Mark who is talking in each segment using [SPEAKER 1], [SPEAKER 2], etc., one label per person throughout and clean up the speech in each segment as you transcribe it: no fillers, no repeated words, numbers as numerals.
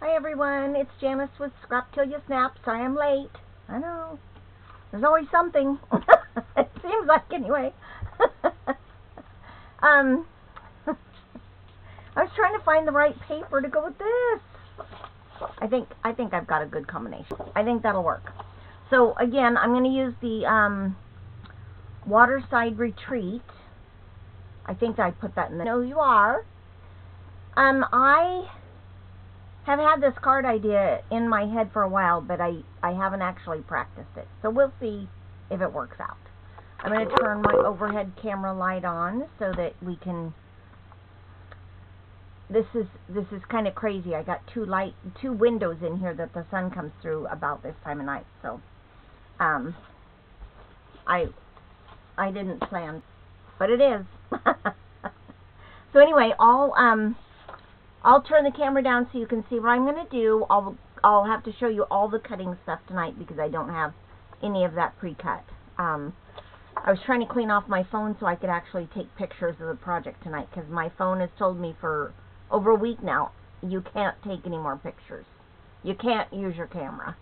[SPEAKER 1] Hi everyone, it's Janice with Scrap Till You Snap. Sorry I'm late. I know. There's always something. It seems like anyway. I was trying to find the right paper to go with this. I think I've got a good combination. I think that'll work. So again, I'm going to use the Waterside Retreat. I think I put that in the... No, you are. I have had this card idea in my head for a while, but I haven't actually practiced it. So we'll see if it works out. I'm going to turn my overhead camera light on so that we can... This is kind of crazy. I got two windows in here that the sun comes through about this time of night. So I didn't plan, but it is. So anyway, I'll turn the camera down so you can see what I'm going to do. I'll have to show you all the cutting stuff tonight because I don't have any of that pre-cut. I was trying to clean off my phone so I could actually take pictures of the project tonight because my phone has told me for over a week now, you can't take any more pictures. You can't use your camera.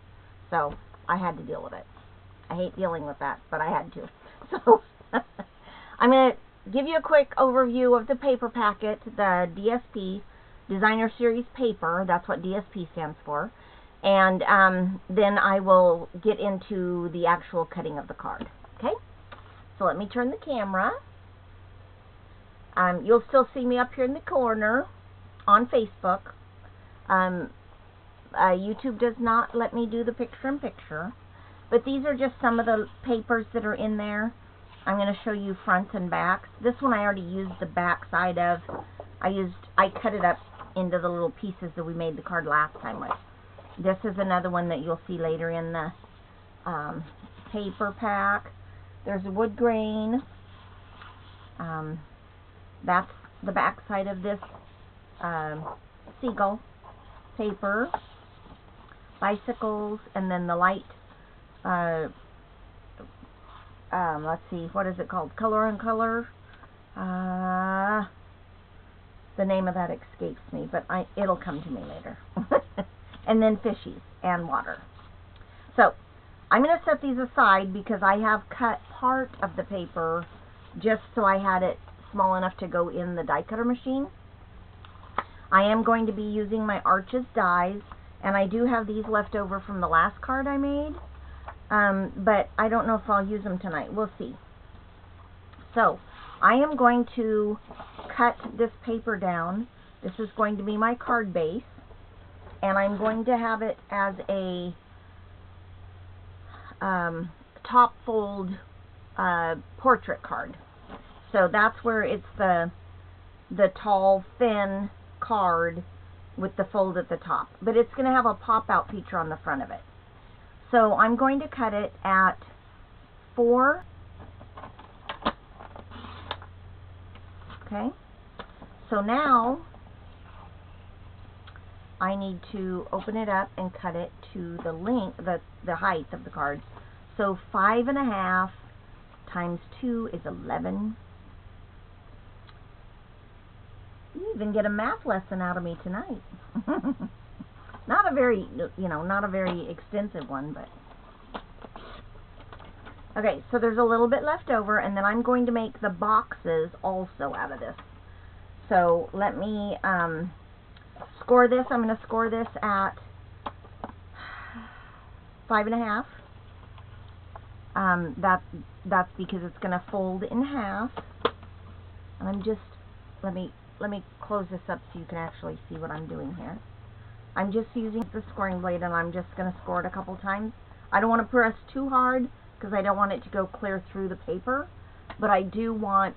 [SPEAKER 1] So I had to deal with it. I hate dealing with that, but I had to. So I'm going to give you a quick overview of the paper packet, the DSP, Designer Series Paper. That's what DSP stands for. And then I will get into the actual cutting of the card. Okay? So let me turn the camera. You'll still see me up here in the corner on Facebook. YouTube does not let me do the picture-in-picture. But these are just some of the papers that are in there. I'm going to show you fronts and backs. This one I already used the back side of. I cut it up into the little pieces that we made the card last time with. This is another one that you'll see later in the paper pack. There's a wood grain. That's the back side of this seagull paper. Bicycles, and then the light, let's see, what is it called? Color and Color. The name of that escapes me, but it'll come to me later. And then fishies and water. So I'm going to set these aside because I have cut part of the paper just so I had it small enough to go in the die cutter machine. I am going to be using my Arches dies, and I do have these left over from the last card I made, but I don't know if I'll use them tonight. We'll see. So I am going to cut this paper down. This is going to be my card base, and I'm going to have it as a top fold portrait card. So that's where it's the tall, thin card with the fold at the top. But it's going to have a pop-out feature on the front of it. So I'm going to cut it at 4. Okay. So now I need to open it up and cut it to the length, the height of the card. So 5.5 times 2 is 11. You even get a math lesson out of me tonight. Not a very, not a very extensive one, but... Okay, so there's a little bit left over, and then I'm going to make the boxes also out of this. So let me score this. I'm going to score this at 5.5. That's because it's going to fold in half. And I'm just, let me close this up so you can actually see what I'm doing here. I'm just using the scoring blade, and I'm just going to score it a couple times. I don't want to press too hard because I don't want it to go clear through the paper, but I do want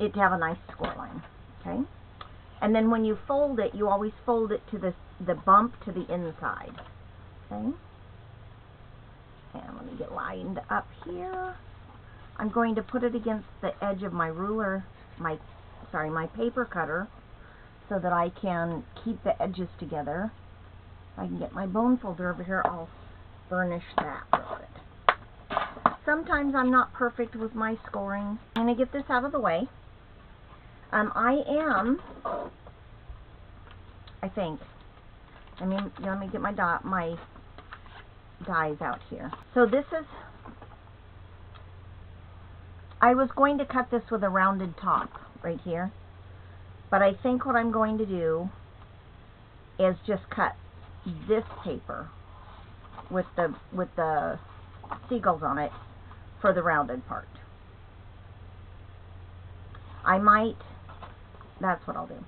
[SPEAKER 1] it to have a nice score line. Okay? And then when you fold it, you always fold it to the bump to the inside. Okay? And let me get lined up here. I'm going to put it against the edge of my ruler, my paper cutter, so that I can keep the edges together. If I can get my bone folder over here, I'll burnish that with it. Sometimes I'm not perfect with my scoring. I'm going to get this out of the way. I I think. Let me get my dies out here. So this is, I was going to cut this with a rounded top right here, but I think what I'm going to do is just cut this paper with the seagulls on it for the rounded part. I might, that's what I'll do.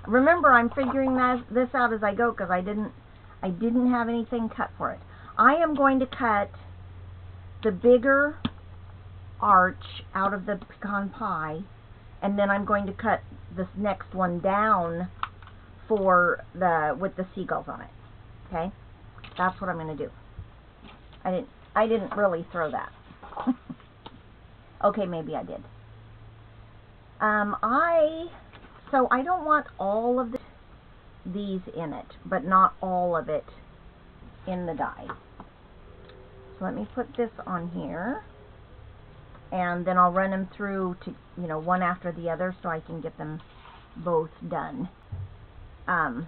[SPEAKER 1] Remember, I'm figuring this out as I go because I didn't have anything cut for it. I am going to cut the bigger arch out of the pecan pie, and then I'm going to cut this next one down for with the seagulls on it. Okay, that's what I'm going to do. I didn't really throw that. Okay, maybe I did. So I don't want all of these in it, but not all of it in the die. So let me put this on here, and then I'll run them through to, you know, one after the other so I can get them both done. I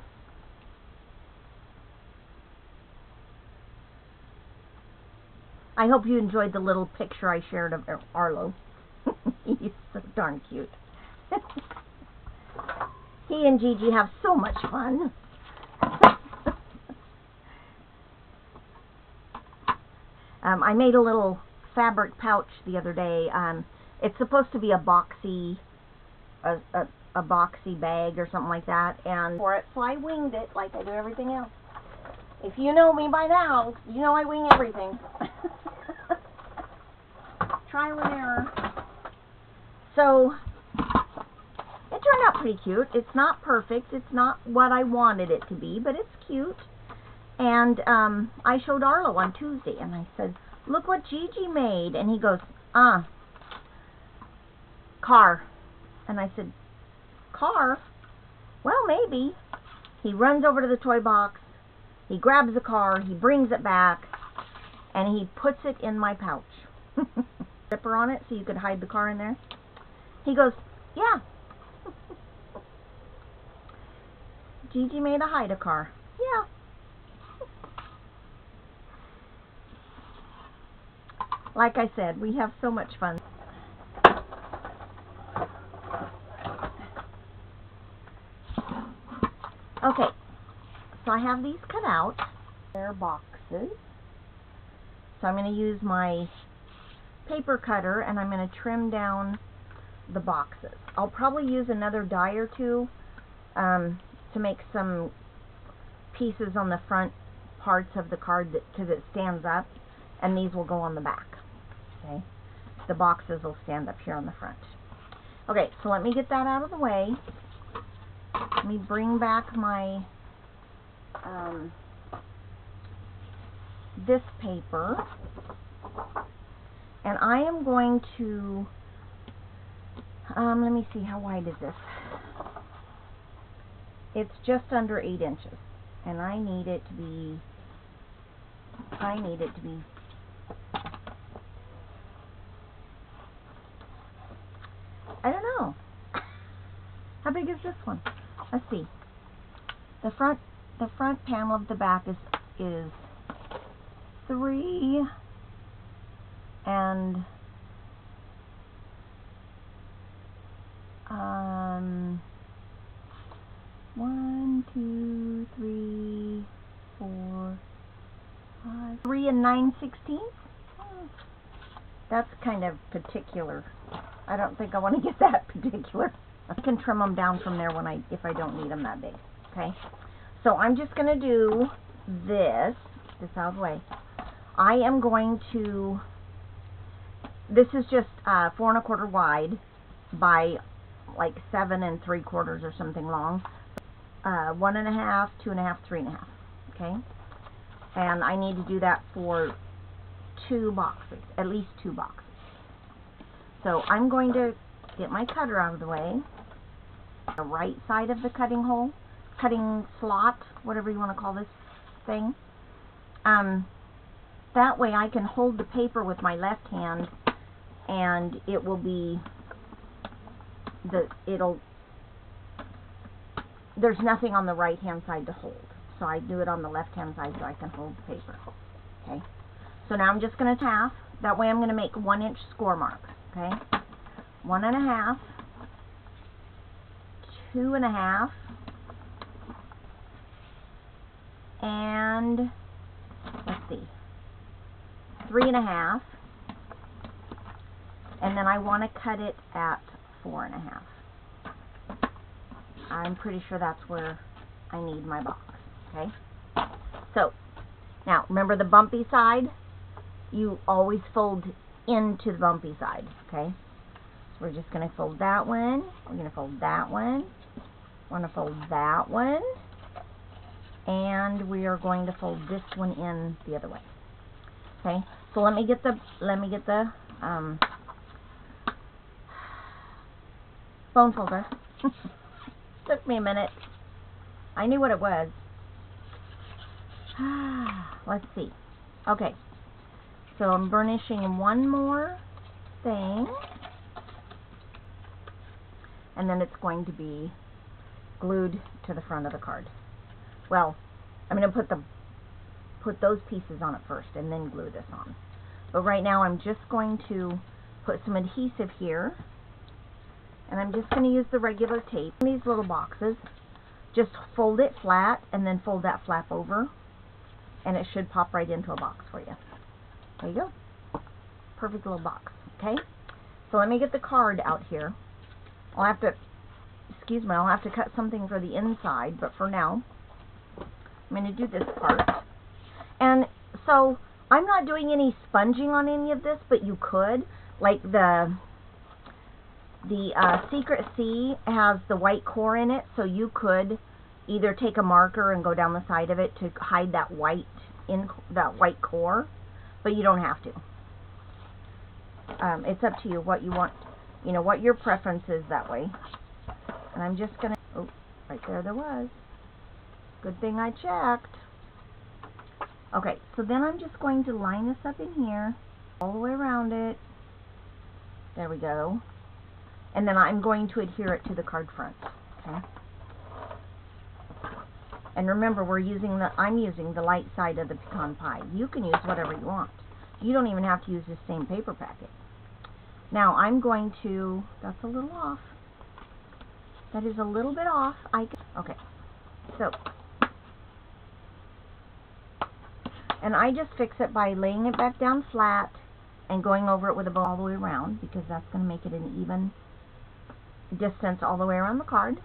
[SPEAKER 1] hope you enjoyed the little picture I shared of Arlo. He's so darn cute. He and Gigi have so much fun. I made a little fabric pouch the other day. It's supposed to be a boxy bag or something like that, and for it, so I winged it like I do everything else. If you know me by now, you know I wing everything. Trial and error. So it turned out pretty cute. It's not perfect. It's not what I wanted it to be, but it's cute. And I showed Arlo on Tuesday, and I said, "Look what Gigi made." And he goes, car. And I said, "Car? Well, maybe." He runs over to the toy box. He grabs the car. He brings it back, and he puts it in my pouch. Zipper on it so you could hide the car in there. He goes, "Yeah." Gigi made a hide-a-car. Yeah. Like I said, we have so much fun. Okay, so I have these cut out. They're boxes. So I'm going to use my paper cutter, and I'm going to trim down the boxes. I'll probably use another die or two to make some pieces on the front parts of the card because it stands up, and these will go on the back. Okay, the boxes will stand up here on the front. Okay, so let me get that out of the way. Let me bring back my this paper, and I am going to let me see, how wide is this? It's just under 8 inches, and I need it to be I don't know. How big is this one? Let's see. The front panel of the back is 3 and 1, 2, 3, 4, 5, 3 and 9/16. That's kind of particular. I don't think I want to get that particular. I can trim them down from there if I don't need them that big. Okay, so I'm just going to do this out of the way. I am going to, this is just 4 1/4 wide by like 7 3/4 or something long. 1 1/2, 2 1/2, 3 1/2. Okay, and I need to do that for 2 boxes, at least 2 boxes. So I'm going to get my cutter out of the way. The right side of the cutting slot, whatever you want to call this thing. That way I can hold the paper with my left hand, and there's nothing on the right hand side to hold. So I do it on the left hand side so I can hold the paper. Okay. So now I'm just going to half. That way I'm going to make 1 inch score marks. Okay. 1 1/2, 2 1/2, and let's see, 3 1/2, and then I want to cut it at 4 1/2. I'm pretty sure that's where I need my box. Okay. So now remember the bumpy side, you always fold into the bumpy side. Okay. So we're just going to fold that one. We're going to fold that one. We're going to fold that one. And we are going to fold this one in the other way. Okay. So let me get the bone folder. Took me a minute. I knew what it was. Let's see. Okay. So I'm burnishing one more thing. And then it's going to be glued to the front of the card. Well, I'm going to put those pieces on it first and then glue this on. But right now I'm just going to put some adhesive here. And I'm just going to use the regular tape. These little boxes, just fold it flat and then fold that flap over. And it should pop right into a box for you. There you go. Perfect little box. Okay? So let me get the card out here. I'll have to cut something for the inside, but for now, I'm going to do this part. And so, I'm not doing any sponging on any of this, but you could. Like the Secret Sea has the white core in it, so you could either take a marker and go down the side of it to hide that white core, but you don't have to. It's up to you what you want, you know, what your preference is that way. And I'm just going to, oh, right there was. Good thing I checked. Okay, so then I'm just going to line this up in here, all the way around it. There we go. And then I'm going to adhere it to the card front. Okay. And remember, I'm using the light side of the pecan pie. You can use whatever you want. You don't even have to use the same paper packet. Now I'm going to, that's a little off. That is a little bit off. Okay. So, and I just fix it by laying it back down flat and going over it with a bow all the way around, because that's going to make it an even distance all the way around the card.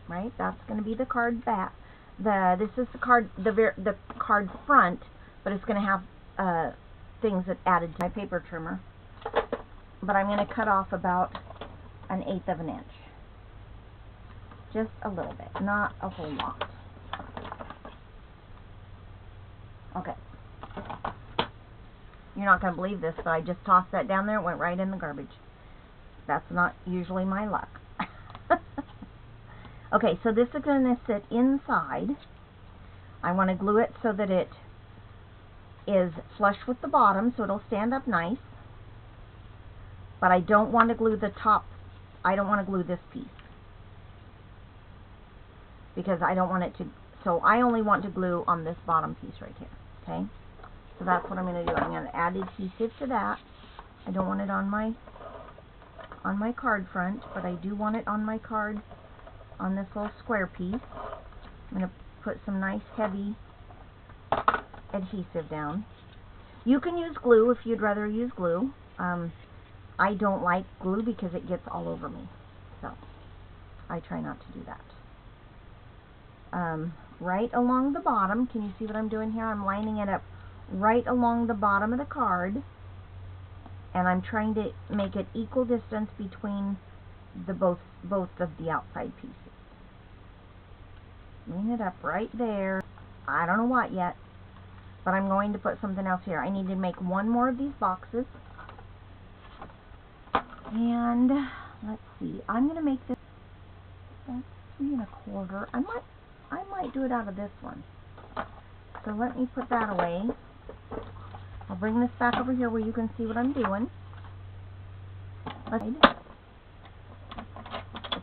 [SPEAKER 1] Right? That's going to be the card back. This is the card, the card front, but it's going to have things that added to my paper trimmer. But I'm going to cut off about 1/8 of an inch. Just a little bit, not a whole lot. Okay. You're not going to believe this, but I just tossed that down there. It went right in the garbage. That's not usually my luck. Okay, so this is going to sit inside. I want to glue it so that it is flush with the bottom, so it'll stand up nice. But I don't want to glue the top. I don't want to glue this piece, because I don't want it to, so I only want to glue on this bottom piece right here. Okay, so that's what I'm going to do. I'm going to add adhesive to that. I don't want it on my card front, but I do want it on my card, on this little square piece. I'm going to put some nice heavy adhesive down. You can use glue if you'd rather use glue. I don't like glue because it gets all over me, so I try not to do that. Right along the bottom, can you see what I'm doing here? I'm lining it up right along the bottom of the card, and I'm trying to make it equal distance between the both of the outside pieces. Line it up right there. I don't know what yet, but I'm going to put something else here. I need to make one more of these boxes. And let's see, I'm going to make this, that's 3 1/4. I might do it out of this one. So let me put that away. I'll bring this back over here where you can see what I'm doing. Let's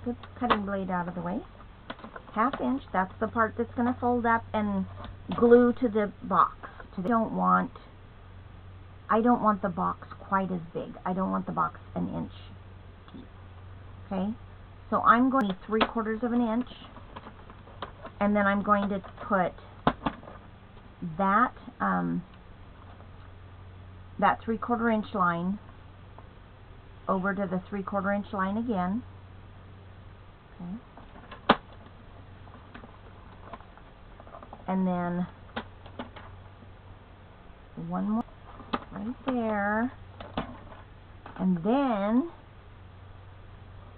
[SPEAKER 1] put the cutting blade out of the way. 1/2 inch. That's the part that's going to fold up and glue to the box. I don't want the box quite as big. I don't want the box an inch deep. Okay, so I'm going to 3/4 of an inch, and then I'm going to put that that 3/4 inch line over to the 3/4 inch line again. Okay. And then one more right there. And then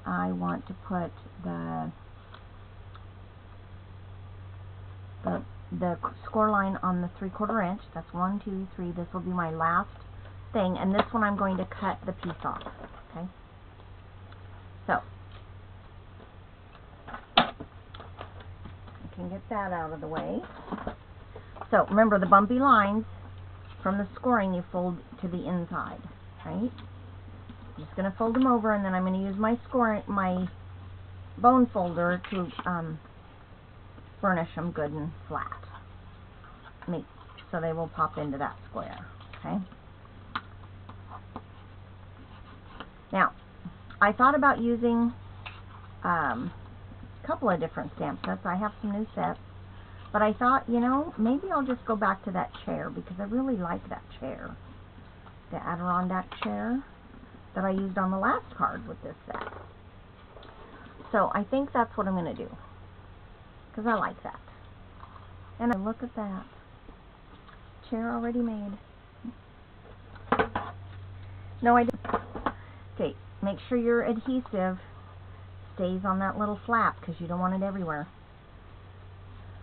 [SPEAKER 1] I want to put the score line on the 3/4 inch. That's 1, 2, 3. This will be my last thing, and this one I'm going to cut the piece off. Okay. So I can get that out of the way. So remember, the bumpy lines from the scoring you fold to the inside, right? I'm just going to fold them over, and then I'm going to use my bone folder to furnish them good and flat, so they will pop into that square. Okay. Now, I thought about using a couple of different stamp sets. I have some new sets, but I thought, you know, maybe I'll just go back to that chair, because I really like that chair, the Adirondack chair that I used on the last card with this set. So I think that's what I'm going to do, because I like that. And look at that. Chair already made. No, I didn't. Okay, make sure your adhesive stays on that little flap, because you don't want it everywhere.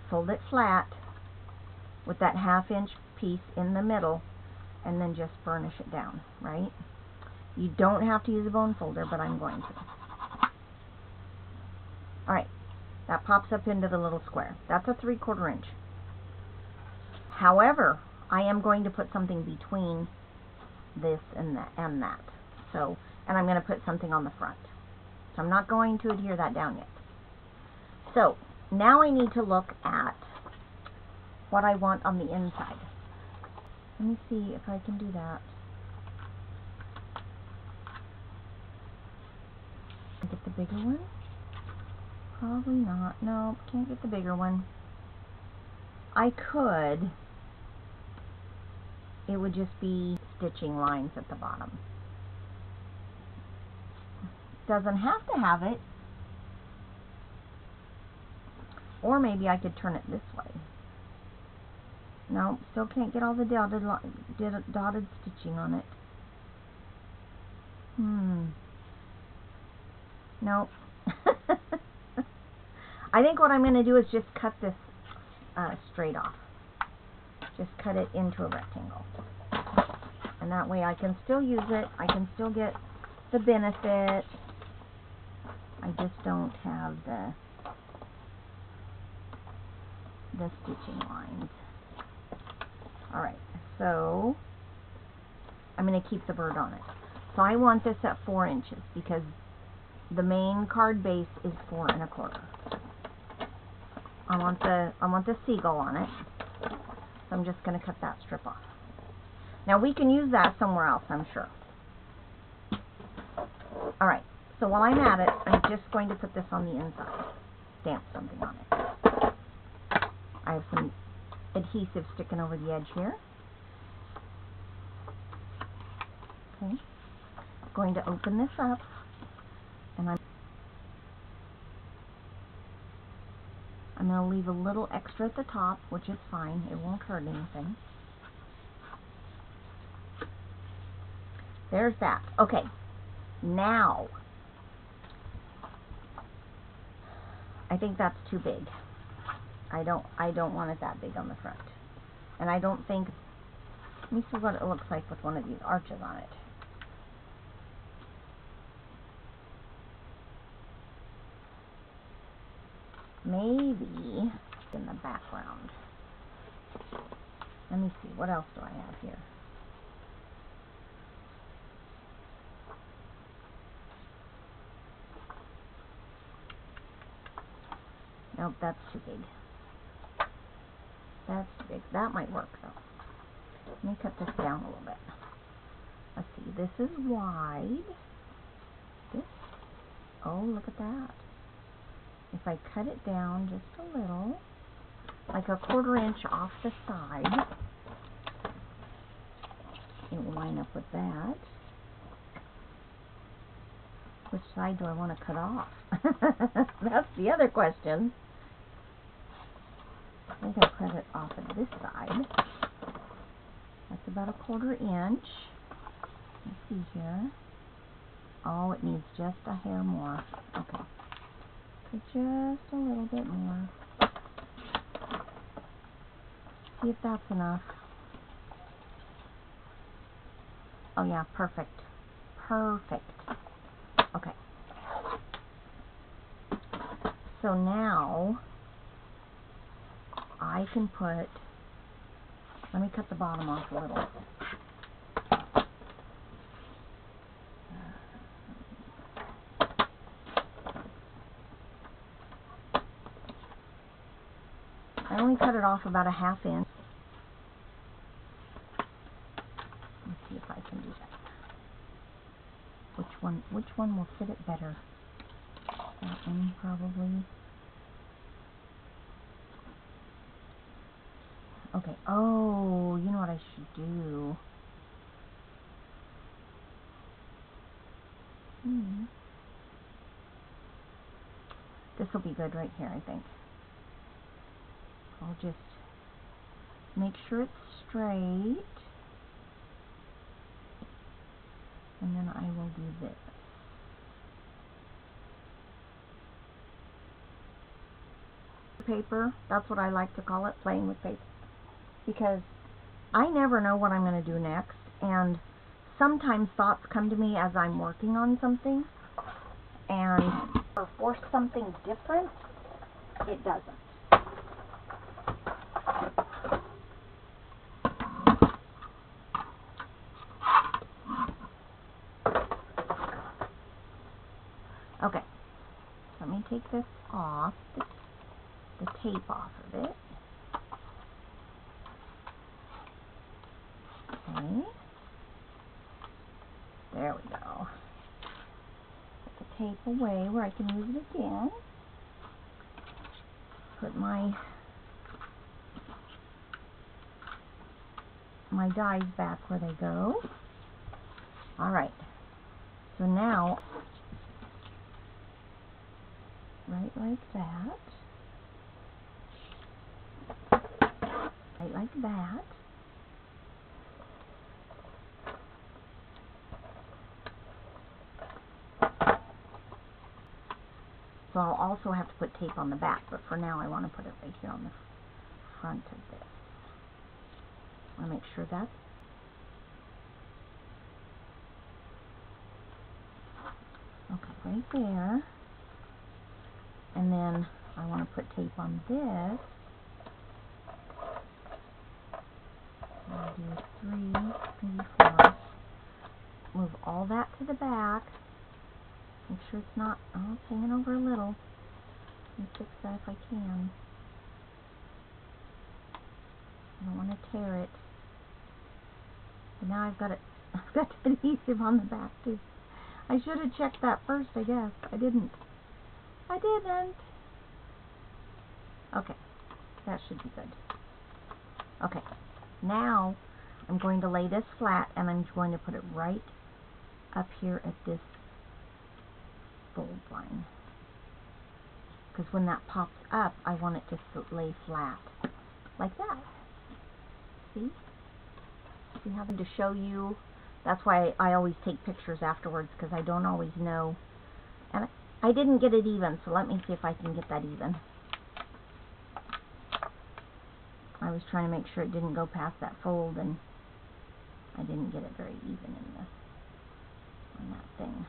[SPEAKER 1] Fold it flat with that 1/2 inch piece in the middle, and then just burnish it down, right? You don't have to use a bone folder, but I'm going to. Alright, that pops up into the little square. That's a 3/4 inch. However, I am going to put something between this and that. So, and I'm going to put something on the front. So I'm not going to adhere that down yet. So, now I need to look at what I want on the inside. Let me see if I can do that. Get the bigger one? Probably not. No, can't get the bigger one. I could. It would just be stitching lines at the bottom. Doesn't have to have it. Or maybe I could turn it this way. No, still can't get all the dotted stitching on it. Nope. I think what I'm going to do is just cut this straight off. Just cut it into a rectangle. And that way I can still use it. I can still get the benefit. I just don't have the stitching lines. Alright, so I'm going to keep the bird on it. So I want this at 4 inches, because the main card base is 4 1/4. I want the seagull on it. So I'm just going to cut that strip off. Now we can use that somewhere else, I'm sure. Alright, so while I'm at it, I'm just going to put this on the inside. Stamp something on it. I have some adhesive sticking over the edge here. Okay. I'm going to open this up, and I'm going to leave a little extra at the top, which is fine. It won't hurt anything. There's that. Okay. Now, I think that's too big. I don't want it that big on the front. And I don't think, let me see what it looks like with one of these arches on it. Maybe in the background. Let me see, what else do I have here? Nope, that's too big. That's too big. That might work though. Let me cut this down a little bit. Let's see, this is wide. This, oh, look at that. If I cut it down just a little, like a 1/4 inch off the side, it will line up with that. Which side do I want to cut off? That's the other question. I think I'll cut it off of this side. That's about a 1/4 inch. Let's see here. Oh, it needs just a hair more. Okay. Put just a little bit more. See if that's enough. Oh yeah, perfect. Perfect. Okay. So now I can put, let me cut the bottom off a little. I only cut it off about a 1/2 inch. Let's see if I can do that. Which one will fit it better? That one probably. Okay, oh, you know what I should do? This will be good right here, I think. I'll just make sure it's straight. And then I will do this. Paper, that's what I like to call it, playing with paper. Because I never know what I'm going to do next, and sometimes thoughts come to me as I'm working on something, and for something different, it doesn't. Okay, so let me take this off, the tape off of it. Okay, there we go. Put the tape away where I can use it again. Put my dies back where they go. Alright, so now, right like that. Right like that. So I'll also have to put tape on the back, but for now I want to put it right here on the front of this. I want to make sure that's okay right there. And then I want to put tape on this. I'll do 3, maybe 4. Move all that to the back. Make sure it's not, oh, it's hanging over a little. Let me fix that if I can. I don't want to tear it. But now I've got adhesive on the back too. I should have checked that first, I guess. I didn't. Okay, that should be good. Okay, now I'm going to lay this flat and I'm going to put it right up here at this fold line. Because when that pops up, I want it to lay flat. Like that. See? See how to show you? That's why I always take pictures afterwards, because I don't always know. And I didn't get it even, so let me see if I can get that even. I was trying to make sure it didn't go past that fold, and I didn't get it very even on that thing.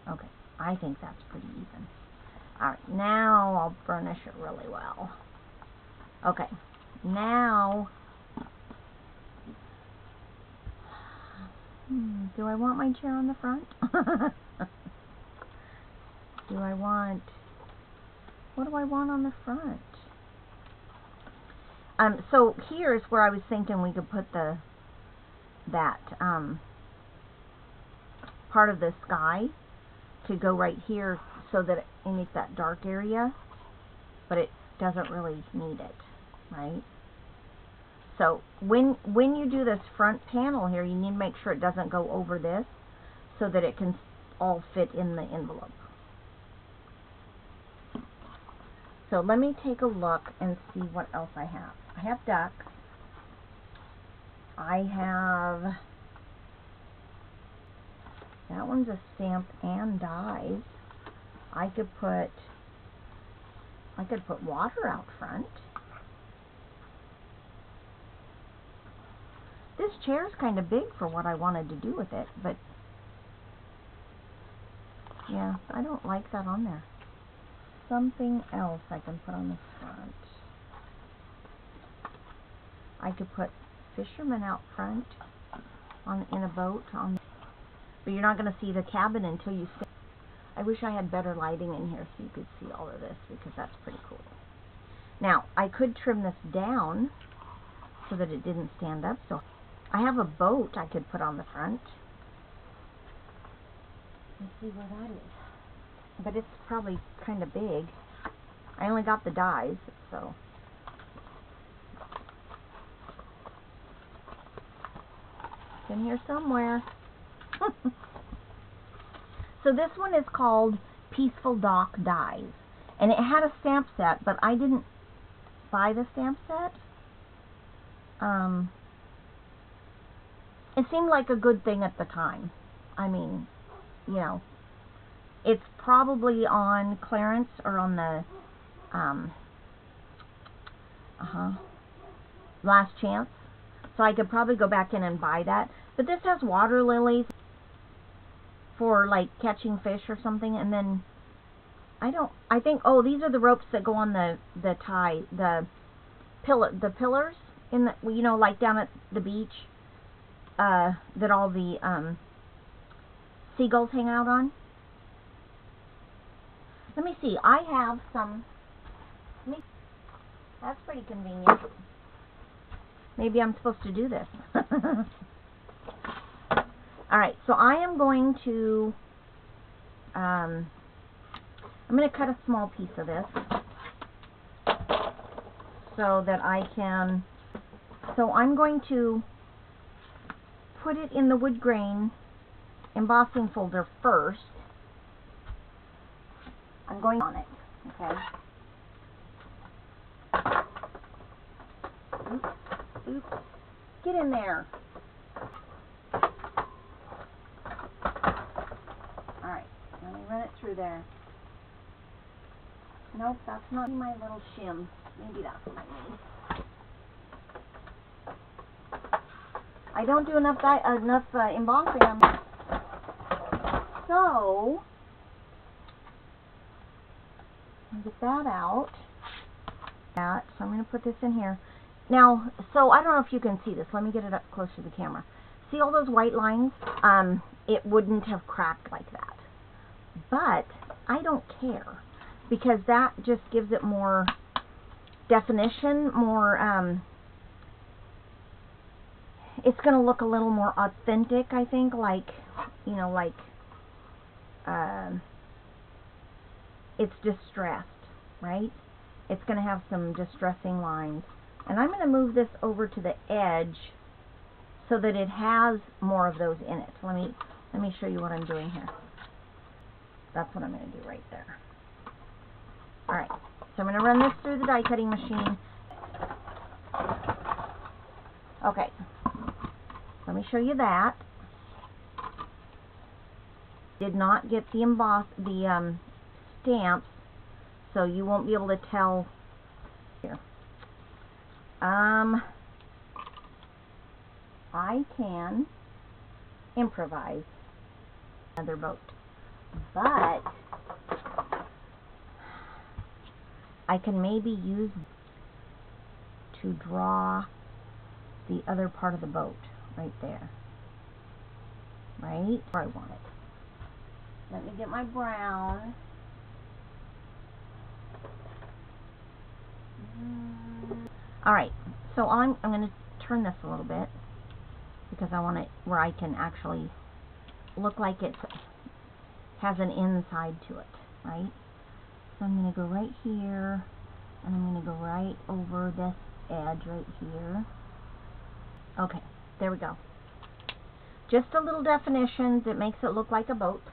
[SPEAKER 1] Okay, I think that's pretty even. Alright, now I'll burnish it really well. Okay, now, do I want my chair on the front? Do I want What do I want on the front? So here's where I was thinking we could put that part of the sky to go right here so that it makes that dark area, but it doesn't really need it, right? So when you do this front panel here, you need to make sure it doesn't go over this so that it can all fit in the envelope. So let me take a look and see what else I have. I have ducks. I have, that one's a stamp and dies. I could put water out front. This chair's kind of big for what I wanted to do with it, but yeah, I don't like that on there. Something else I can put on the front. I could put fishermen out front in a boat, but you're not going to see the cabin until you see. I wish I had better lighting in here so you could see all of this, because that's pretty cool. Now, I could trim this down so that it didn't stand up. So I have a boat I could put on the front. Let's see where that is. But it's probably kind of big. I only got the dies, so. It's in here somewhere. So this one is called Peaceful Dock Dies. And it had a stamp set, but I didn't buy the stamp set. It seemed like a good thing at the time. I mean, you know, it's probably on clearance or on the last chance. So I could probably go back in and buy that. But this has water lilies for like catching fish or something, and then I think, oh, these are the ropes that go on the pillars in the, you know, like down at the beach, that all the seagulls hang out on. Let me see. I have some. That's pretty convenient. Maybe I'm supposed to do this. Alright, so I am going to I'm going to cut a small piece of this so that I can, so I'm going to put it in the wood grain embossing folder first. I'm going on it, okay? Oops, oops, get in there. Alright, let me run it through there. Nope, that's not my little shim. Maybe that's what I need. I don't do enough embossing on this. So, I'll get that out. So I'm going to put this in here. Now, so I don't know if you can see this. Let me get it up close to the camera. See all those white lines? It wouldn't have cracked like that. But I don't care, because that just gives it more definition, more, it's going to look a little more authentic, I think, like, you know, like, it's distressed, right? It's going to have some distressing lines. And I'm going to move this over to the edge so that it has more of those in it. Let me show you what I'm doing here. That's what I'm going to do right there. Alright, so I'm going to run this through the die cutting machine. Okay, let me show you that. Did not get the stamps, so you won't be able to tell here. I can improvise another boat, but I can maybe use to draw the other part of the boat right there, right where I want it. Let me get my brown. Alright, so I'm going to turn this a little bit because I want it where I can actually look like it has an inside to it, right? So I'm going to go right here, and I'm going to go right over this edge right here. Okay, there we go. Just a little definition that makes it look like a boat.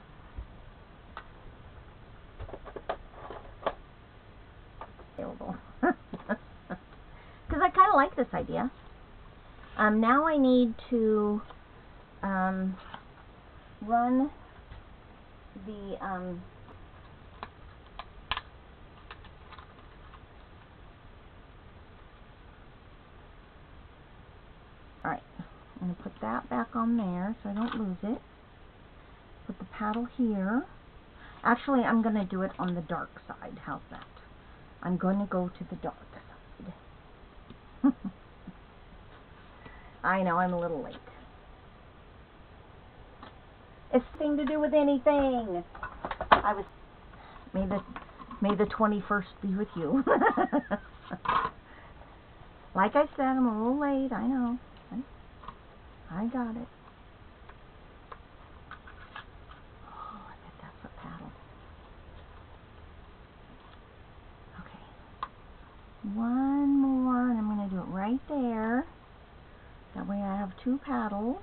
[SPEAKER 1] Available. Because I kind of like this idea. Now I need to run the alright, I'm going to put that back on there so I don't lose it. Put the paddle here. Actually, I'm going to do it on the dark side. How's that? I'm going to go to the dark side. I know, I'm a little late. It's nothing to do with anything. May the 21st be with you. Like I said, I'm a little late. I know. I got it. Oh, I bet that's a paddle. Okay. One more, and I'm going to do it right there. That way I have two paddles.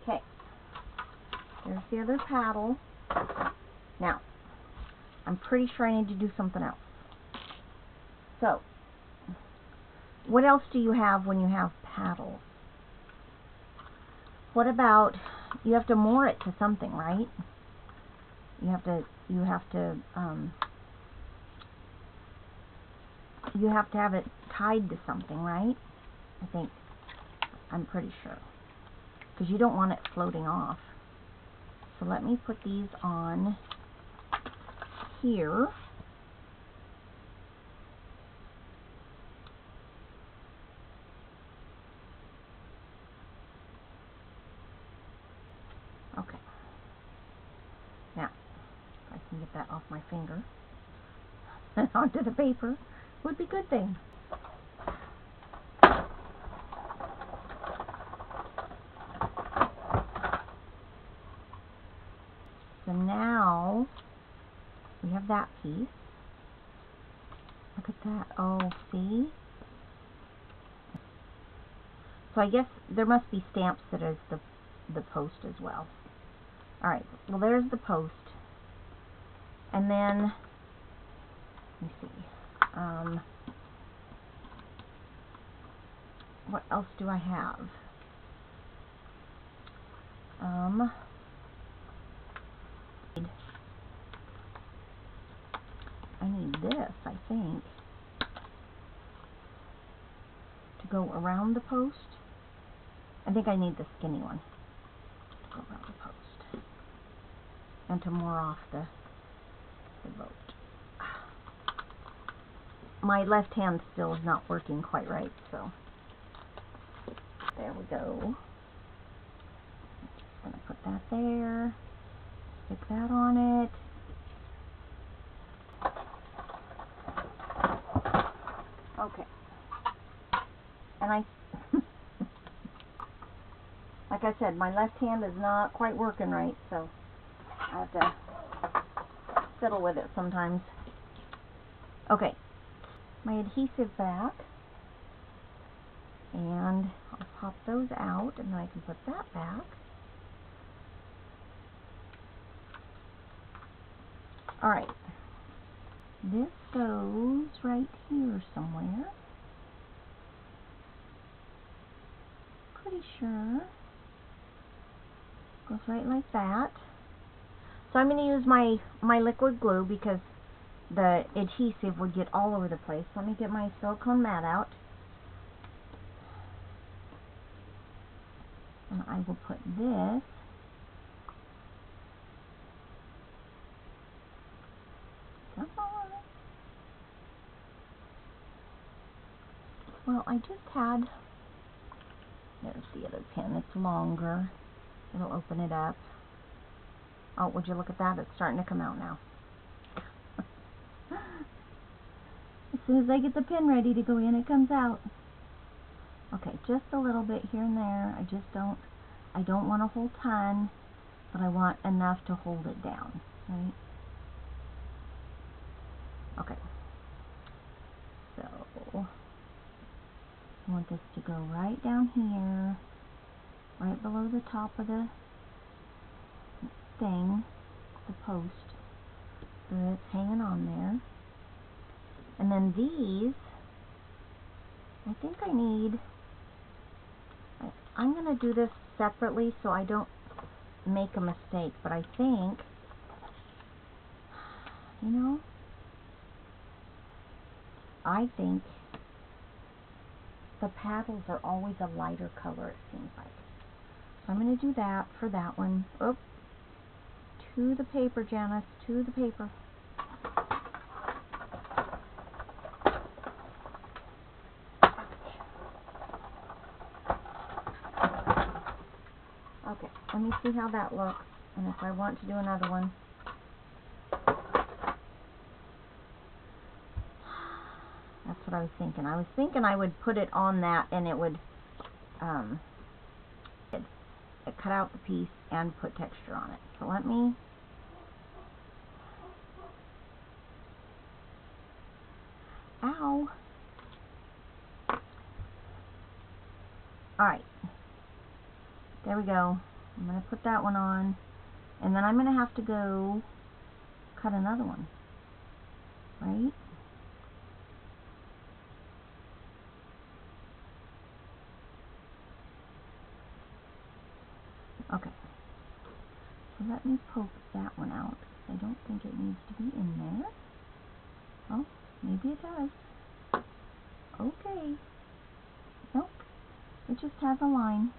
[SPEAKER 1] Okay. There's the other paddle. Now, I'm pretty sure I need to do something else. So, what else do you have when you have paddles? What about, you have to moor it to something, right? You have to have it tied to something, right? I'm pretty sure. Because you don't want it floating off. So let me put these on here. Okay. Now, if I can get that off my finger and onto the paper, would be a good thing. So now we have that piece. Look at that. Oh, see? So I guess there must be stamps that is the post as well. Alright, well there's the post. And then, let me see. What else do I have? I need this, I think, to go around the post. I think I need the skinny one to go around the post and to moor off the boat. My left hand still is not working quite right, so there we go. Just going to put that there, stick that on it. Okay. And like I said, my left hand is not quite working right, so I have to fiddle with it sometimes. Okay. My adhesive back. And I'll pop those out, and then I can put that back. Alright. This goes right here somewhere. Pretty sure. Goes right like that. So I'm going to use my liquid glue because the adhesive would get all over the place. Let me get my silicone mat out. And I will put this well, I just had, there's the other pin, it's longer, it'll open it up. Oh, would you look at that? It's starting to come out now. As soon as I get the pin ready to go in, it comes out. Okay, just a little bit here and there. I don't want a whole ton, but I want enough to hold it down, right? Okay. So, I want this to go right down here, right below the top of the thing, the post, so that it's hanging on there. And then these, I think I need, I'm going to do this separately so I don't make a mistake, but I think, you know, I think the paddles are always a lighter color, it seems like. So I'm going to do that for that one. Oh, to the paper, Janice, to the paper. Okay, let me see how that looks, and if I want to do another one. That's what I was thinking. I was thinking I would put it on that, and it would cut out the piece and put texture on it. So let me Alright, there we go. I'm going to put that one on, and then I'm going to have to go cut another one, right? Okay, so let me poke that one out. I don't think it needs to be in there. Oh, maybe it does. Okay. Nope, it just has a line.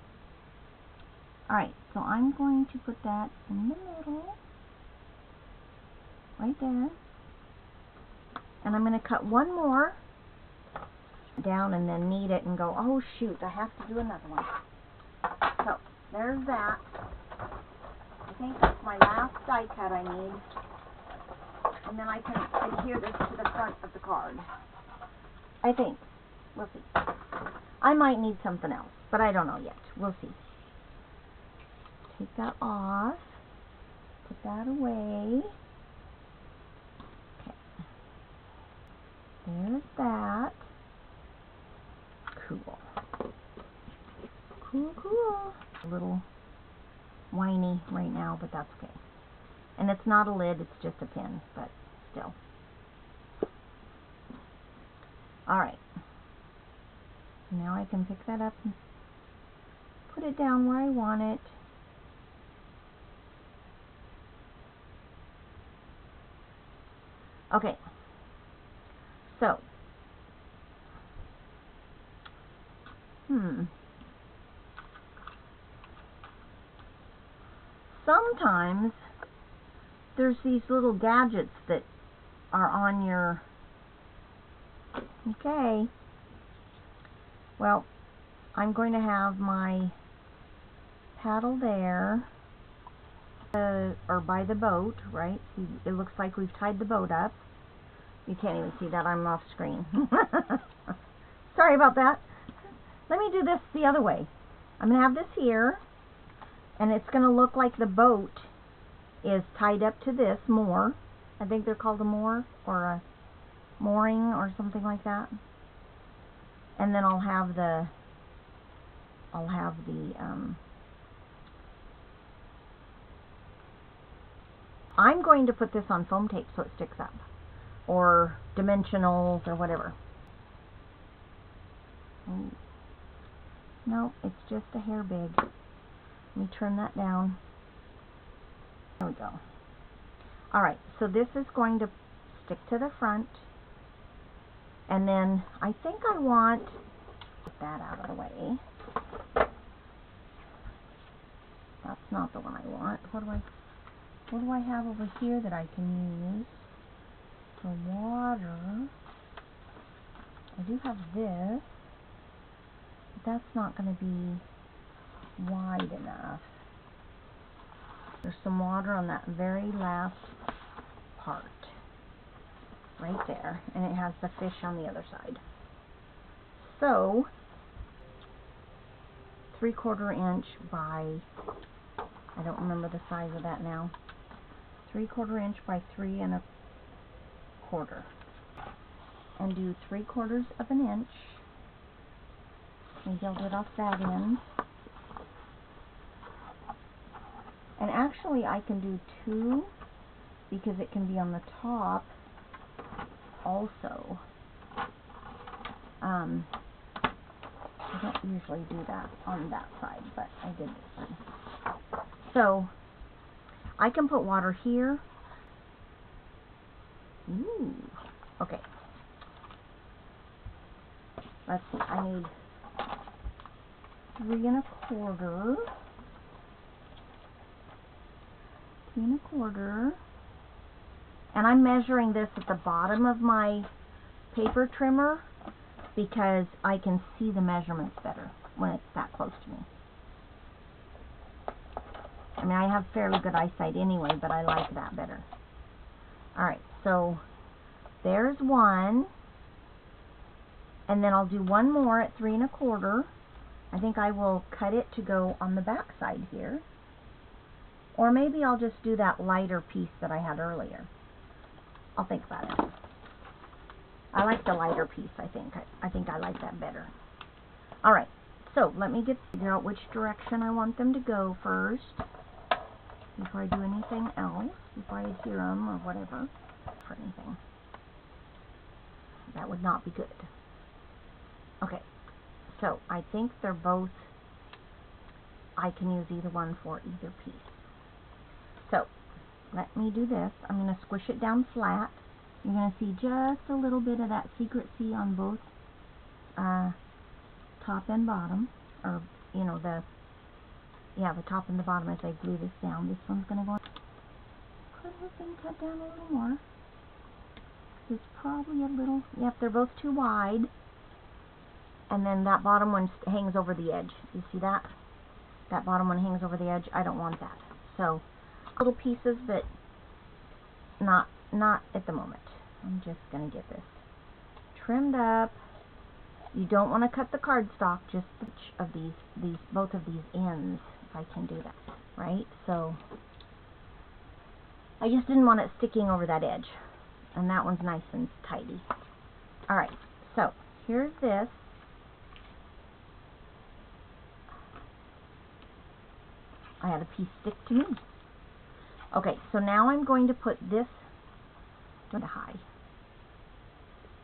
[SPEAKER 1] Alright, so I'm going to put that in the middle, right there. And I'm going to cut one more down and then knead it and go, oh shoot, I have to do another one. So, there's that. I think that's my last die cut I need. And then I can adhere this to the front of the card. I think. We'll see. I might need something else, but I don't know yet. We'll see. Take that off. Put that away. Okay. There's that. Cool. Cool, cool. A little whiny right now, but that's okay. And it's not a lid, it's just a pin, but still. Alright. Now I can pick that up and put it down where I want it. Okay. So. Sometimes there's these little gadgets that are on your... Okay. Well, I'm going to have my paddle there, or by the boat, right? See, it looks like we've tied the boat up. You can't even see that, I'm off screen. Sorry about that. Let me do this the other way. I'm going to have this here, and it's going to look like the boat is tied up to this moor. I think they're called a moor, or a mooring, or something like that. And then I'll have the I'm going to put this on foam tape so it sticks up, or dimensionals, or whatever. Oh. No, it's just a hair big. Let me trim that down. There we go. Alright, so this is going to stick to the front. And then I think I want, put that out of the way. That's not the one I want. What do I have over here that I can use for water? I do have this, but that's not going to be wide enough. There's some water on that very last part. Right there. And it has the fish on the other side. So, 3/4 inch by, I don't remember the size of that now. 3/4 inch by 3 1/4. And do 3/4 of an inch. Maybe I'll get off that end. And actually I can do 2 because it can be on the top also. I don't usually do that on that side, but I did this one. So I can put water here. Ooh, okay. Let's see, I need 3 1/4. 3 1/4. And I'm measuring this at the bottom of my paper trimmer because I can see the measurements better when it's that close to me. I mean, I have fairly good eyesight anyway, but I like that better. Alright, so there's one. And then I'll do one more at 3 1/4. I think I will cut it to go on the back side here. Or maybe I'll just do that lighter piece that I had earlier. I'll think about it. I like the lighter piece, I think. I think I like that better. Alright, so let me figure out which direction I want them to go first before I do anything else, before I adhere them or whatever for anything. That would not be good. Okay, so I think they're both, I can use either one for either piece. So, let me do this. I'm going to squish it down flat. You're going to see just a little bit of that secret C on both top and bottom, or, you know, the top and the bottom as I glue this down. This one's going to go, could have been cut down a little more. It's probably a little, yep, they're both too wide. And then that bottom one hangs over the edge. You see that? That bottom one hangs over the edge. I don't want that. So, little pieces, but not at the moment. I'm just going to get this trimmed up. You don't want to cut the cardstock, just of both of these ends, if I can do that, right? So I just didn't want it sticking over that edge, and that one's nice and tidy. All right, so here's this. I had a piece stick to me. Okay, so now I'm going to put this to high.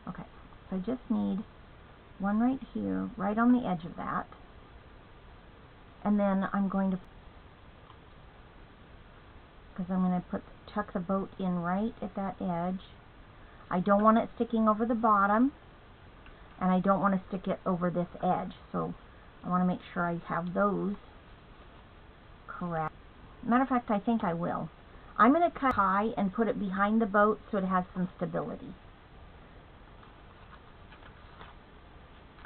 [SPEAKER 1] Okay, so I just need one right here, right on the edge of that. And then I'm going to, because I'm going to tuck the boat in right at that edge. I don't want it sticking over the bottom, and I don't want to stick it over this edge. So I want to make sure I have those correct. Matter of fact, I think I will. I'm going to cut high and put it behind the boat so it has some stability.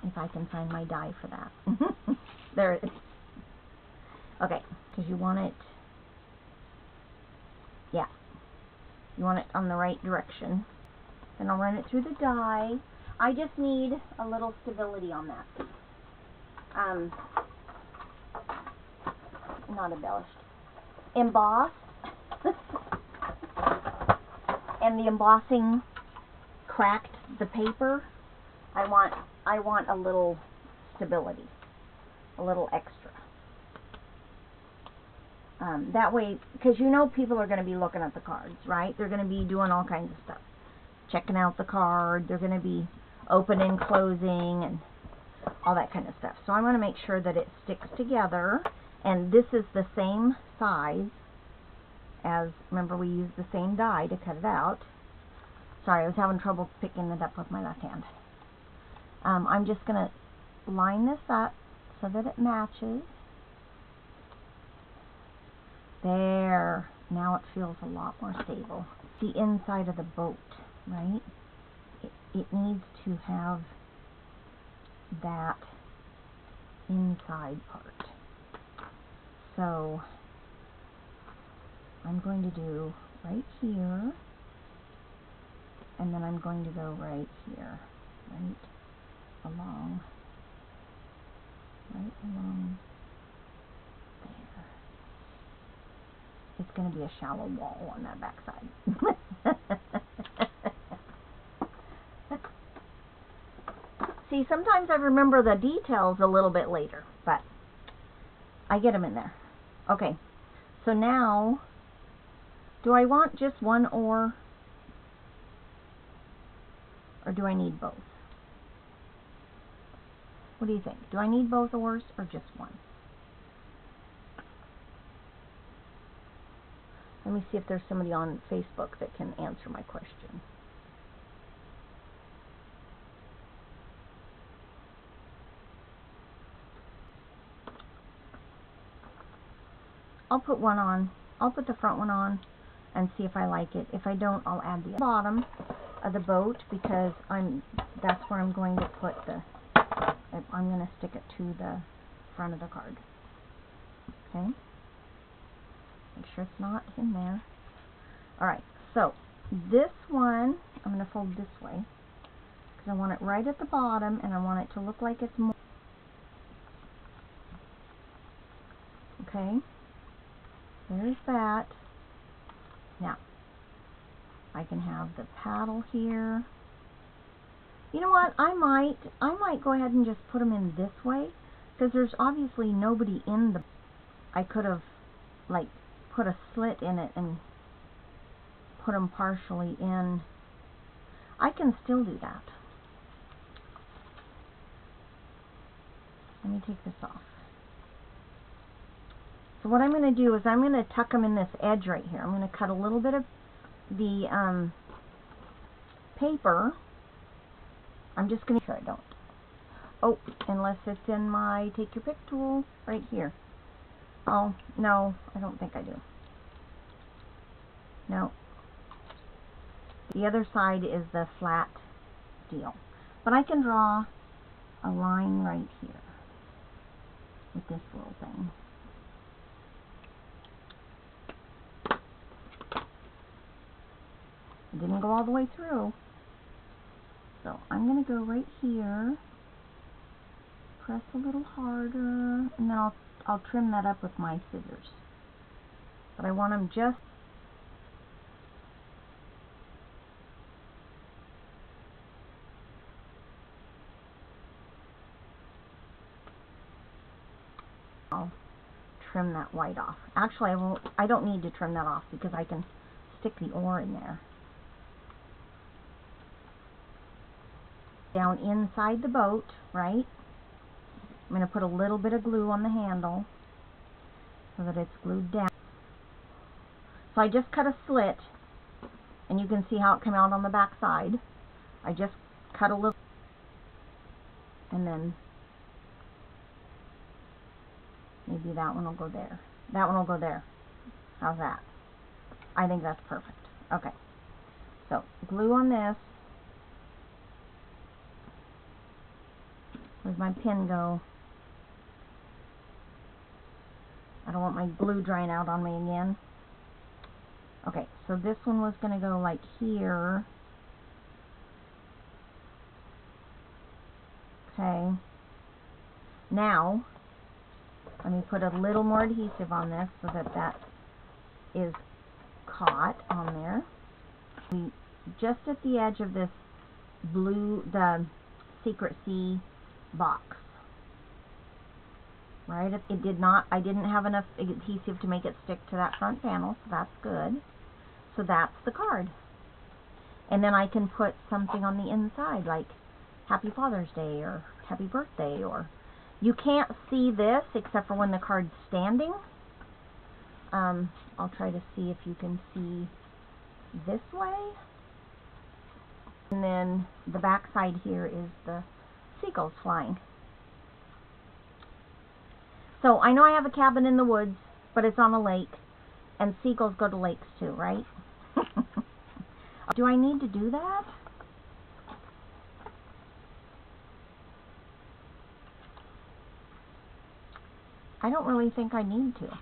[SPEAKER 1] If I can find my die for that. There it is. Okay, because you want it, yeah, you want it on the right direction. Then I'll run it through the die. I just need a little stability on that. Not embellished. Embossed. And the embossing cracked the paper. I want a little stability, a little extra. That way, because you know people are going to be looking at the cards, right? They're going to be doing all kinds of stuff, checking out the card. They're going to be opening and closing and all that kind of stuff. So I want to make sure that it sticks together. And this is the same size as, remember we used the same die to cut it out. Sorry, I was having trouble picking it up with my left hand. I'm just going to line this up so that it matches. There. Now it feels a lot more stable. The inside of the boat, right? It needs to have that inside part. So I'm going to do right here, and then I'm going to go right here, right along there. It's going to be a shallow wall on that back side. See, sometimes I remember the details a little bit later, but I get them in there. Okay, so now, do I want just one oar? Or do I need both? What do you think? Do I need both oars or just one? Let me see if there's somebody on Facebook that can answer my question. I'll put one on. I'll put the front one on and see if I like it. If I don't, I'll add the bottom of the boat, because that's where I'm going to put I'm going to stick it to the front of the card. Okay? Make sure it's not in there. Alright, so this one, I'm going to fold this way, because I want it right at the bottom, and I want it to look like it's more. Okay? There's that. Now, I can have the paddle here. You know what? I might go ahead and just put them in this way, because there's obviously nobody in the. I could have like put a slit in it and put them partially in. I can still do that. Let me take this off. So what I'm going to do is I'm going to tuck them in this edge right here. I'm going to cut a little bit of the paper. I'm just going to make sure I don't. Oh, unless it's in my take your pick tool right here. Oh, no, I don't think I do. No. The other side is the flat deal. But I can draw a line right here with this little thing. It didn't go all the way through. So I'm going to go right here, press a little harder, and then I'll trim that up with my scissors. But I want them just I'll trim that white off. Actually, I don't need to trim that off because I can stick the oar in there. Down inside the boat, right? I'm going to put a little bit of glue on the handle so that it's glued down. So I just cut a slit, and you can see how it came out on the back side. I just cut a little, and then maybe that one will go there. That one will go there. How's that? I think that's perfect. Okay. So glue on this. Where's my pin go? I don't want my glue drying out on me again. Okay, so this one was going to go like here. Okay. Now, let me put a little more adhesive on this so that that is caught on there. Just at the edge of this blue, the Secret Sea box. Right? It did not, I didn't have enough adhesive to make it stick to that front panel, so that's good. So that's the card. And then I can put something on the inside, like Happy Father's Day or Happy Birthday, or you can't see this except for when the card's standing. I'll try to see if you can see this way. And then the back side here is the seagulls flying. So I know I have a cabin in the woods, but it's on a lake, and seagulls go to lakes too, right? Do I need to do that? I don't really think I need to.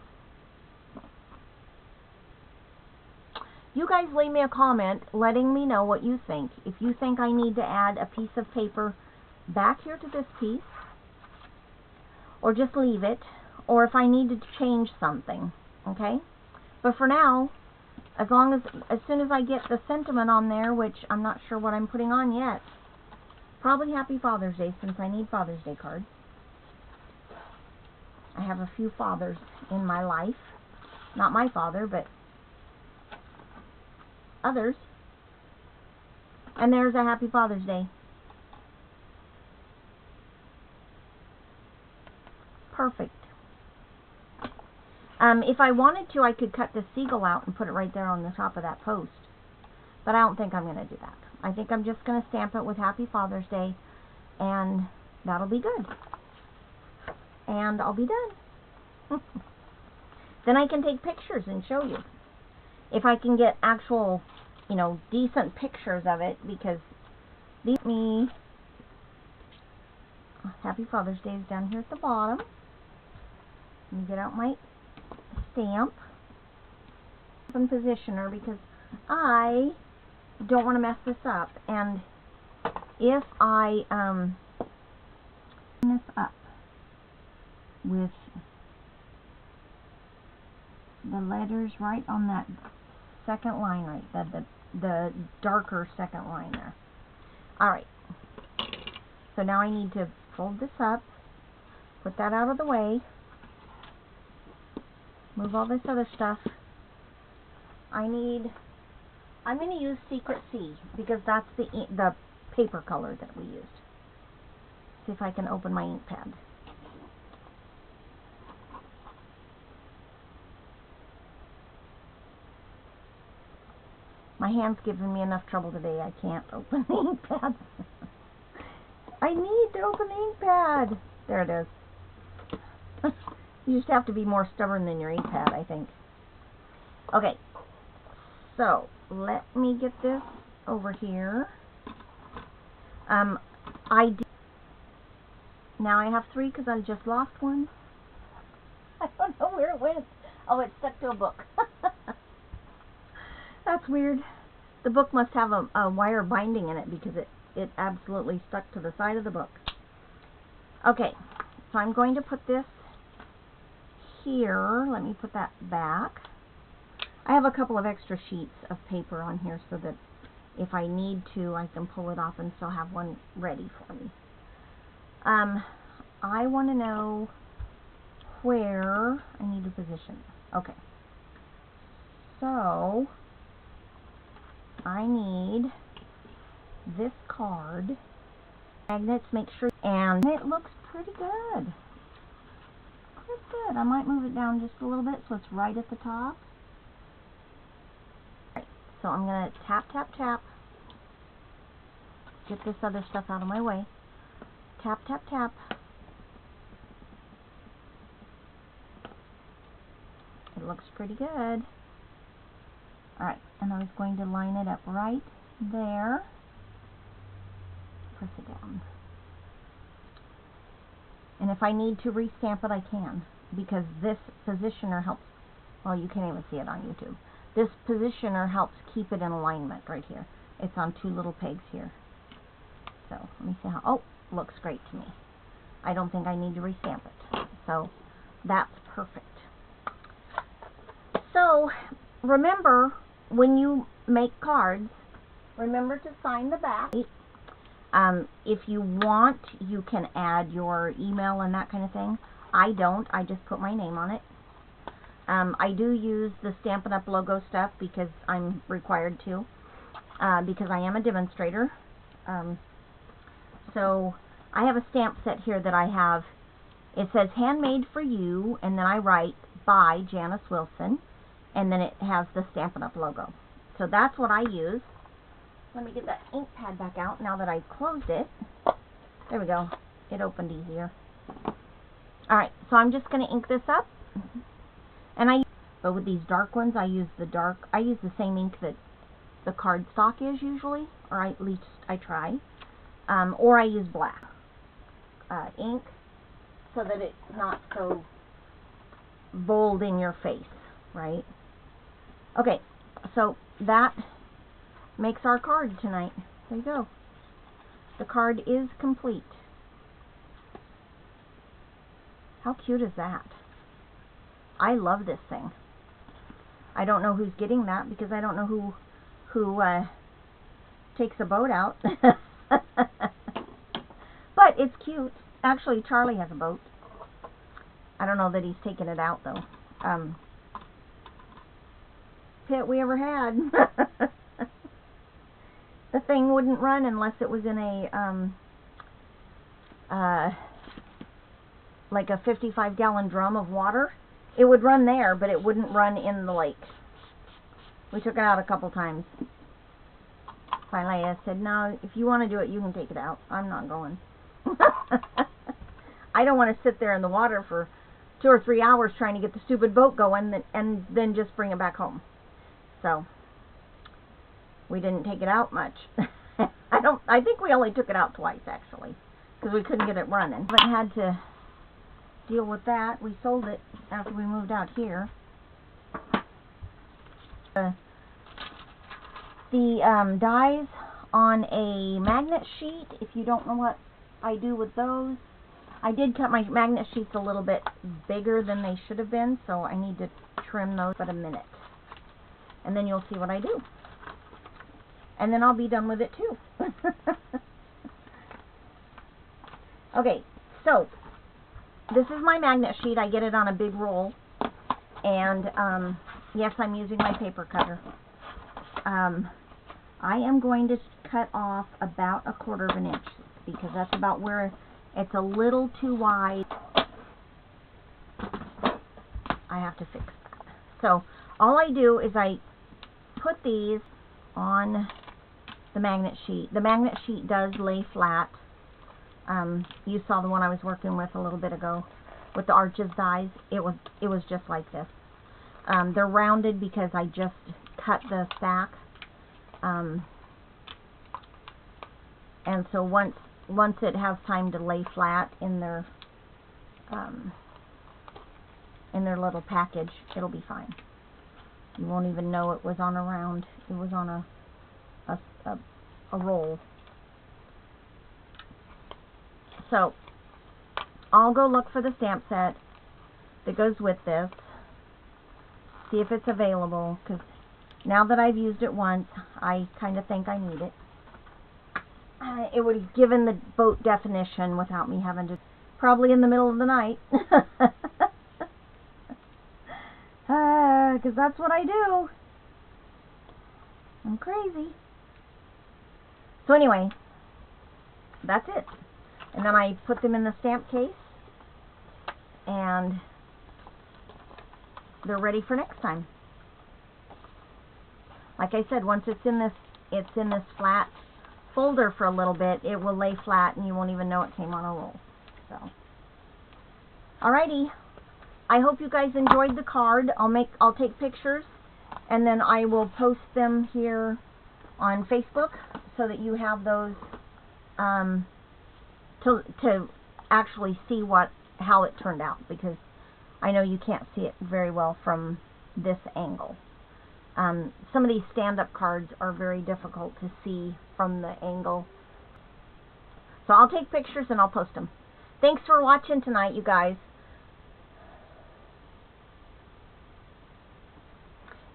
[SPEAKER 1] You guys leave me a comment letting me know what you think. If you think I need to add a piece of paper back here to this piece, or just leave it, or if I need to change something, okay? But for now, as soon as I get the sentiment on there, which I'm not sure what I'm putting on yet, probably Happy Father's Day, since I need Father's Day cards. I have a few fathers in my life. Not my father, but others. And there's a Happy Father's Day. Perfect. If I wanted to, I could cut this seagull out and put it right there on the top of that post. But I don't think I'm going to do that. I think I'm just going to stamp it with Happy Father's Day, and that'll be good. And I'll be done. Then I can take pictures and show you. If I can get actual, decent pictures of it, because Happy Father's Day is down here at the bottom. Let me get out my stamp and positioner, because I don't want to mess this up. And if I this up with the letters right on that second line, right, the darker second line there. Alright, so now I need to fold this up, put that out of the way, move all this other stuff. I'm going to use Secret C, because that's the paper color that we used. See if I can open my ink pad. My hand's giving me enough trouble today, I can't open the ink pad. I need to open the ink pad. There it is. You just have to be more stubborn than your ink pad, I think. Okay, so let me get this over here. Now I have 3 because I just lost one. I don't know where it went. Oh, it's stuck to a book. That's weird. The book must have a wire binding in it, because it absolutely stuck to the side of the book. Okay, so I'm going to put this here. Let me put that back. I have a couple of extra sheets of paper on here so that if I need to, I can pull it off and still have one ready for me. I want to know where I need to position. Okay. So I need this card. Magnets, make sure, and it looks pretty good. Pretty good. I might move it down just a little bit so it's right at the top. Right, so I'm going to tap, tap, tap. Get this other stuff out of my way. Tap, tap, tap. It looks pretty good. Alright, and I was going to line it up right there. Press it down. And if I need to restamp it, I can, because this positioner helps. Well, you can't even see it on YouTube. This positioner helps keep it in alignment right here. It's on 2 little pegs here. So let me see how. Oh, looks great to me. I don't think I need to restamp it. So that's perfect. So remember, when you make cards, remember to sign the back. If you want, you can add your email and that kind of thing. I don't. I just put my name on it. I do use the Stampin' Up! Logo stuff because I'm required to, because I am a demonstrator. So I have a stamp set here that I have. It says handmade for you, and then I write by Janice Wilson, and then it has the Stampin' Up! Logo. So that's what I use. Let me get that ink pad back out now that I closed it. There we go. It opened easier. Alright, so I'm just going to ink this up. But with these dark ones, I use the same ink that the cardstock is usually, or at least I try. Or I use black ink so that it's not so bold in your face, right? Okay, so that makes our card tonight. There you go. The card is complete. How cute is that? I love this thing. I don't know who's getting that because I don't know who takes a boat out. But it's cute. Actually, Charlie has a boat. I don't know that he's taken it out though. Pit we ever had. The thing wouldn't run unless it was in a like a 55-gallon drum of water. It would run there, but it wouldn't run in the lake. We took it out a couple times. Finally I said, no, if you want to do it, you can take it out. I'm not going. I don't want to sit there in the water for 2 or 3 hours trying to get the stupid boat going and then just bring it back home. So we didn't take it out much. I think we only took it out twice actually, because we couldn't get it running. But had to deal with that. We sold it after we moved out here. The dies on a magnet sheet, if you don't know what I do with those, I did cut my magnet sheets a little bit bigger than they should have been, so I need to trim those at a minute. And then you'll see what I do. And then I'll be done with it too. Okay, so this is my magnet sheet. I get it on a big roll. And yes, I'm using my paper cutter. I am going to cut off about 1/4 of an inch because that's about where it's a little too wide. I have to fix that. So all I do is I put these on the magnet sheet. The magnet sheet does lay flat. You saw the one I was working with a little bit ago with the arches dies. It was just like this. They're rounded because I just cut the stack. And so once it has time to lay flat in their little package, it'll be fine. You won't even know it was on a round. It was on a roll. So I'll go look for the stamp set that goes with this. See if it's available, because now that I've used it once, I kind of think I need it. It would have given the boat definition without me having to, probably in the middle of the night. Because that's what I do. I'm crazy. So anyway, that's it. And then I put them in the stamp case, and they're ready for next time. Like I said, once it's in this flat folder for a little bit, it will lay flat and you won't even know it came on a roll. So, alrighty. I hope you guys enjoyed the card. I'll take pictures and then I will post them here on Facebook so that you have those to actually see how it turned out, because I know you can't see it very well from this angle. Some of these stand-up cards are very difficult to see from the angle. So I'll take pictures and I'll post them. Thanks for watching tonight, you guys.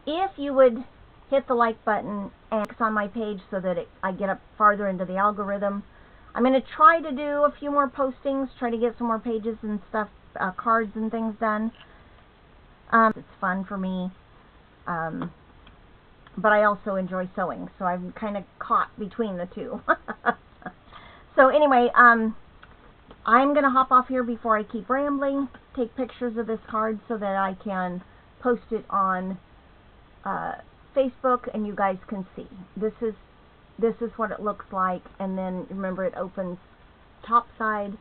[SPEAKER 1] If you would hit the like button and click on my page so that I get up farther into the algorithm. I'm going to try to do a few more postings, try to get some more pages and stuff, cards and things done. It's fun for me. But I also enjoy sewing, so I'm kind of caught between the two. So anyway, I'm going to hop off here before I keep rambling, take pictures of this card so that I can post it on Facebook and you guys can see. This is what it looks like, and then remember it opens top side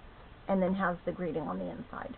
[SPEAKER 1] and then has the greeting on the inside.